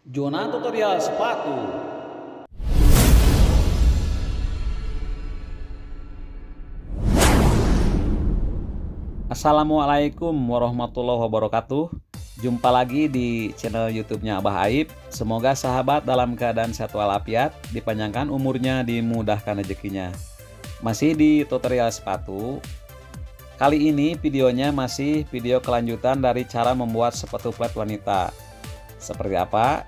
Zona tutorial sepatu. Assalamualaikum warahmatullahi wabarakatuh. Jumpa lagi di channel YouTube-nya Abah Aib. Semoga sahabat dalam keadaan sehat walafiat, dipanjangkan umurnya, dimudahkan rezekinya. Masih di tutorial sepatu. Kali ini videonya masih video kelanjutan dari cara membuat sepatu flat wanita. Seperti apa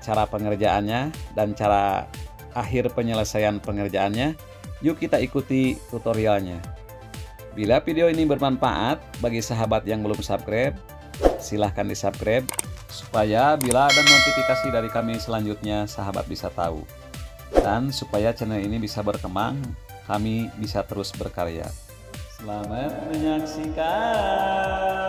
cara pengerjaannya dan cara akhir penyelesaian pengerjaannya, yuk kita ikuti tutorialnya. Bila video ini bermanfaat bagi sahabat yang belum subscribe, silahkan di subscribe supaya bila ada notifikasi dari kami selanjutnya sahabat bisa tahu. Dan supaya channel ini bisa berkembang, kami bisa terus berkarya. Selamat menyaksikan.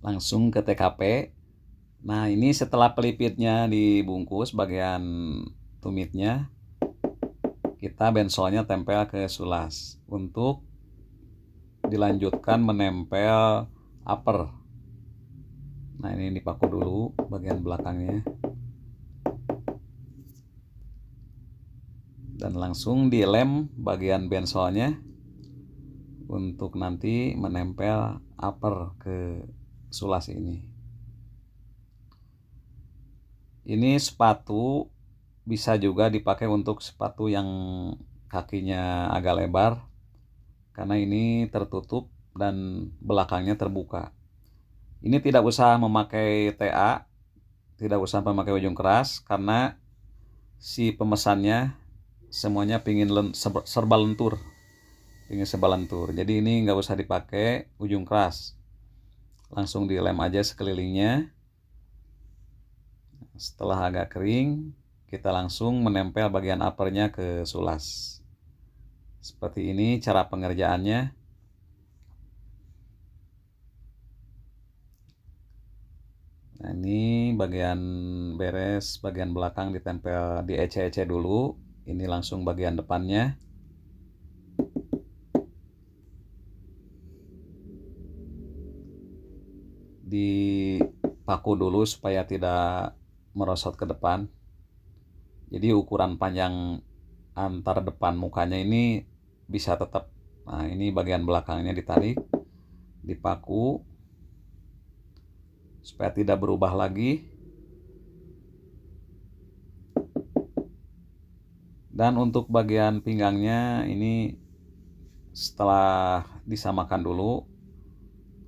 Langsung ke TKP. Nah, ini setelah pelipitnya dibungkus bagian tumitnya, kita bensolnya tempel ke sulas untuk dilanjutkan menempel upper. Nah, ini dipaku dulu bagian belakangnya dan langsung dilem bagian bensolnya untuk nanti menempel upper ke sulas ini. Ini sepatu bisa juga dipakai untuk sepatu yang kakinya agak lebar, karena ini tertutup dan belakangnya terbuka. Ini tidak usah memakai TA, tidak usah memakai ujung keras, karena si pemesannya semuanya pingin serba lentur, jadi ini nggak usah dipakai ujung keras, langsung dilem aja sekelilingnya. Setelah agak kering, kita langsung menempel bagian uppernya ke sulas. Seperti ini cara pengerjaannya. Nah, ini bagian beres, bagian belakang ditempel, diece-ece dulu. Ini langsung bagian depannya. Dipaku dulu supaya tidak merosot ke depan. Jadi ukuran panjang antar depan mukanya ini bisa tetap. Nah, ini bagian belakangnya ditarik, dipaku supaya tidak berubah lagi. Dan untuk bagian pinggangnya ini setelah disamakan dulu,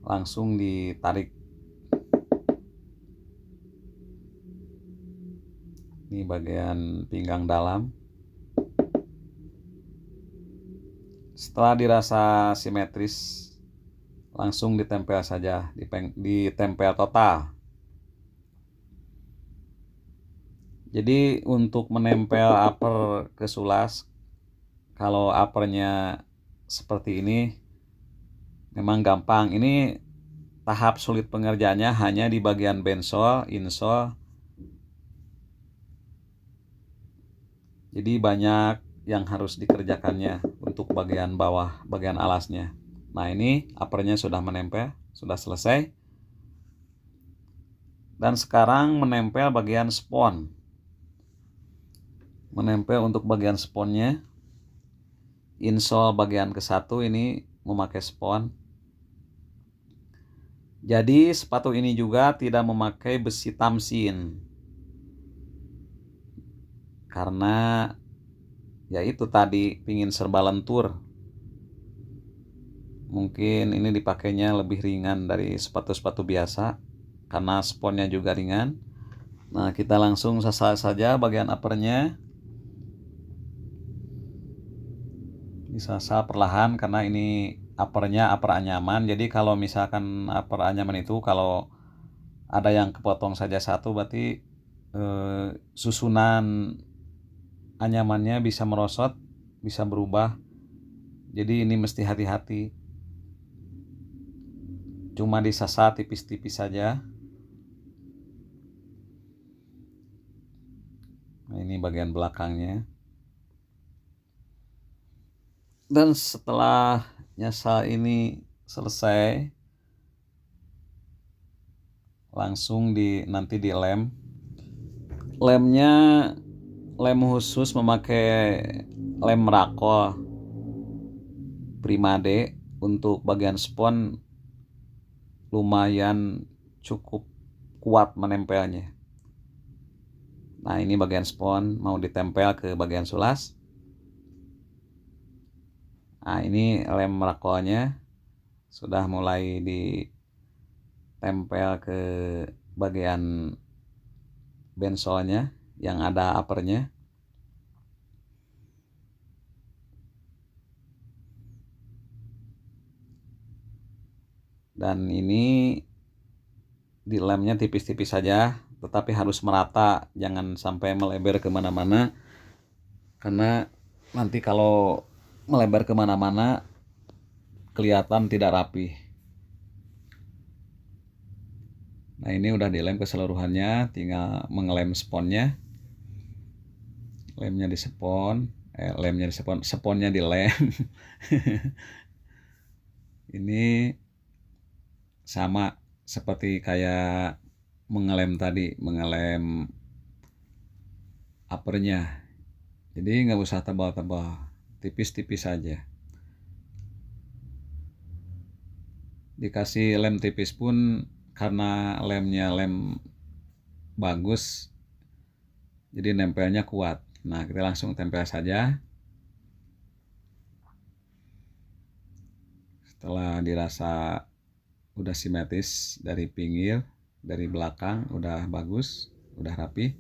langsung ditarik. Ini bagian pinggang dalam. Setelah dirasa simetris, langsung ditempel saja, ditempel total. Jadi untuk menempel upper ke sulas, kalau uppernya seperti ini memang gampang. Ini tahap sulit pengerjaannya hanya di bagian bensol, insol. Jadi banyak yang harus dikerjakannya untuk bagian bawah, bagian alasnya. Nah, ini uppernya sudah menempel, sudah selesai. Dan sekarang menempel bagian spon. Menempel untuk bagian sponnya. Insole bagian ke-1 ini memakai spon. Jadi sepatu ini juga tidak memakai besi tamsin. Karena ya itu tadi pingin serba lentur. Mungkin ini dipakainya lebih ringan dari sepatu-sepatu biasa karena sponnya juga ringan. Nah, kita langsung sasar saja bagian uppernya. Disasar perlahan karena ini uppernya upper anyaman. Jadi kalau misalkan upper anyaman itu kalau ada yang kepotong saja satu, berarti susunan anyamannya bisa merosot, bisa berubah. Jadi ini mesti hati-hati. Cuma disasar tipis-tipis saja. Nah, ini bagian belakangnya. Dan setelah nyasar ini selesai, langsung nanti dilem. Lemnya lem khusus memakai lem Rakol Primade. Untuk bagian spon lumayan cukup kuat menempelnya. Nah, ini bagian spon mau ditempel ke bagian sulas. Nah, ini lem Rakolnya sudah mulai ditempel ke bagian bensolnya yang ada uppernya. Dan ini di lemnya tipis-tipis saja, tetapi harus merata, jangan sampai melebar kemana-mana, karena nanti kalau melebar kemana-mana kelihatan tidak rapi. Nah, ini udah dilem keseluruhannya, tinggal mengelem sponnya. Lemnya disepon, sponnya dilem. Ini sama seperti kayak mengelem tadi, mengelem uppernya. Jadi nggak usah tebal-tebal, tipis-tipis saja. Dikasih lem tipis pun karena lemnya lem bagus, jadi nempelnya kuat. Nah, kita langsung tempel saja. Setelah dirasa udah simetris dari pinggir, dari belakang udah bagus, udah rapi,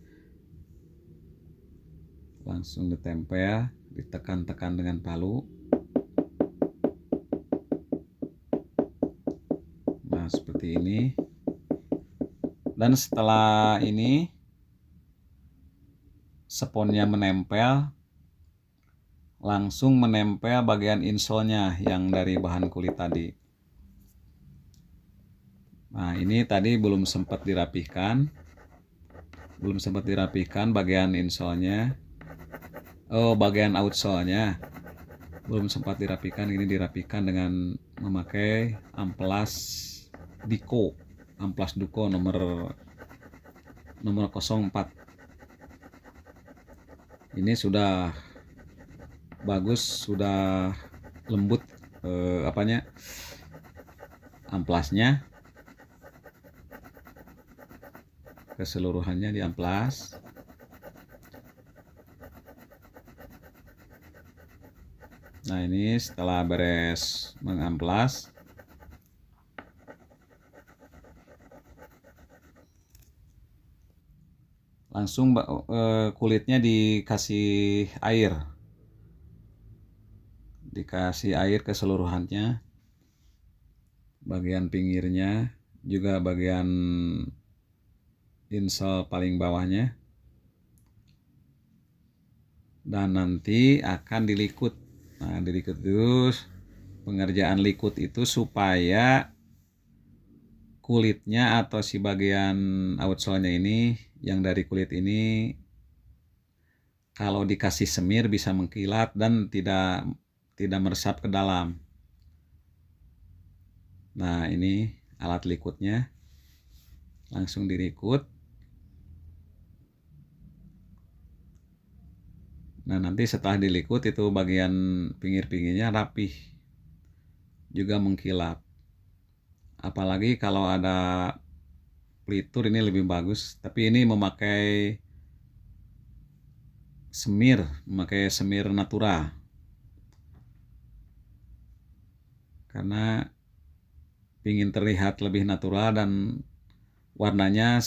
langsung ditempel, ditekan-tekan dengan palu. Nah, seperti ini. Dan setelah ini sponnya menempel, langsung menempel bagian insolnya yang dari bahan kulit tadi. Nah, ini tadi belum sempat dirapihkan bagian insolnya. Bagian outsole-nya belum sempat dirapihkan. Ini dirapihkan dengan memakai amplas Duko nomor 04. Ini sudah bagus, sudah lembut amplasnya. Keseluruhannya diamplas. Nah, ini setelah beres mengamplas, langsung kulitnya dikasih air keseluruhannya, bagian pinggirnya juga, bagian insole paling bawahnya, dan nanti akan dilikut. Nah, dilikut terus. Pengerjaan likut itu supaya kulitnya atau si bagian outsole-nya ini, yang dari kulit ini, kalau dikasih semir bisa mengkilat dan tidak meresap ke dalam. Nah, ini alat likutnya, langsung dilikut. Nah, nanti setelah dilikut itu bagian pinggir-pinggirnya rapih, juga mengkilap. Apalagi kalau ada pelitur ini lebih bagus, tapi ini memakai semir natura, karena ingin terlihat lebih natural dan warnanya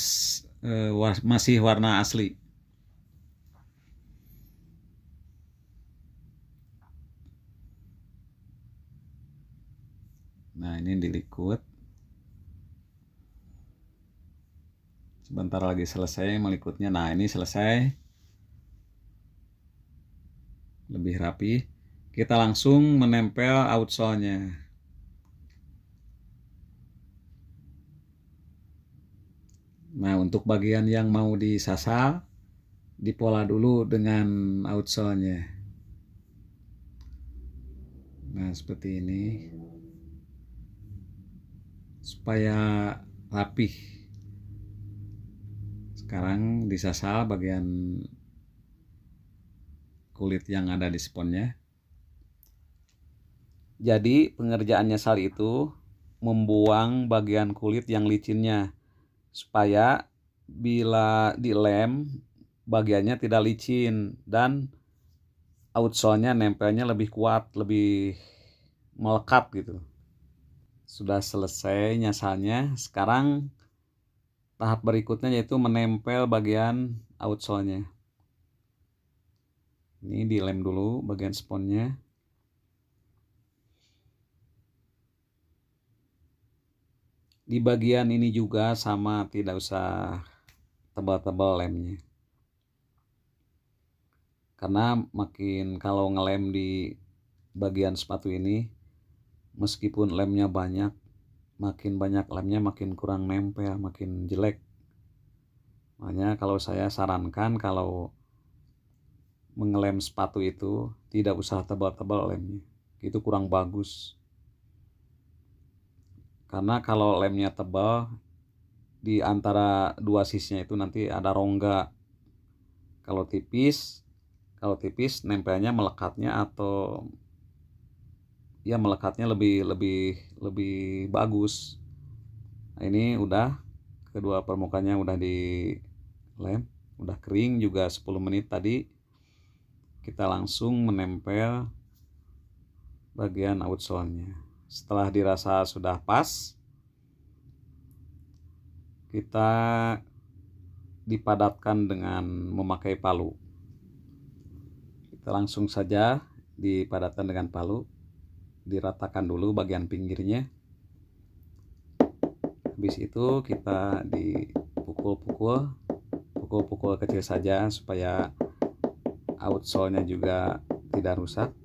masih warna asli. Nah, ini dilikut. Sebentar lagi selesai melikutnya. Nah, ini selesai, lebih rapi. Kita langsung menempel outsole-nya. Nah, untuk bagian yang mau disasar, dipola dulu dengan outsole-nya. Nah, seperti ini supaya rapih. Sekarang disasal bagian kulit yang ada di sponnya. Jadi pengerjaan nyasal itu membuang bagian kulit yang licinnya supaya bila dilem bagiannya tidak licin dan outsole-nya nempelnya lebih kuat, lebih melekat gitu. Sudah selesai nyasalnya, sekarang tahap berikutnya yaitu menempel bagian outsole-nya. Ini dilem dulu bagian sponnya. Di bagian ini juga sama, tidak usah tebal-tebal lemnya. Karena makin kalau ngelem di bagian sepatu ini, meskipun lemnya banyak, makin banyak lemnya makin kurang nempel, makin jelek. Makanya kalau saya sarankan kalau mengelem sepatu itu tidak usah tebal-tebal lemnya. Itu kurang bagus. Karena kalau lemnya tebal, di antara dua sisinya itu nanti ada rongga. Kalau tipis nempelnya melekatnya atau ya melekatnya lebih bagus. Nah, ini udah kedua permukaannya udah dilem, udah kering juga 10 menit tadi. Kita langsung menempel bagian outsole-nya. Setelah dirasa sudah pas, kita dipadatkan dengan memakai palu. Kita langsung saja dipadatkan dengan palu, diratakan dulu bagian pinggirnya. Habis itu kita pukul kecil saja supaya outsole-nya juga tidak rusak.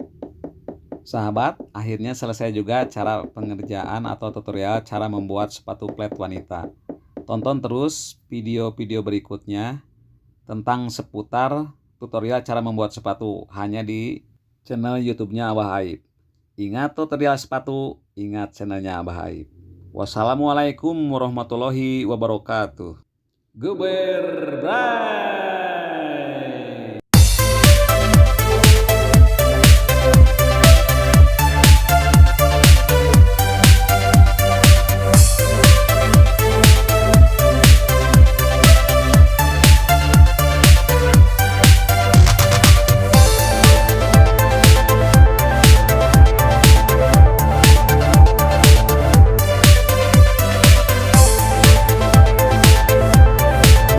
Sahabat, akhirnya selesai juga cara pengerjaan atau tutorial cara membuat sepatu flat wanita. Tonton terus video-video berikutnya tentang seputar tutorial cara membuat sepatu hanya di channel YouTube-nya Abah Aib. Ingat tutorial sepatu, ingat channelnya Abah Aib. Wassalamualaikum warahmatullahi wabarakatuh. Geber, bray.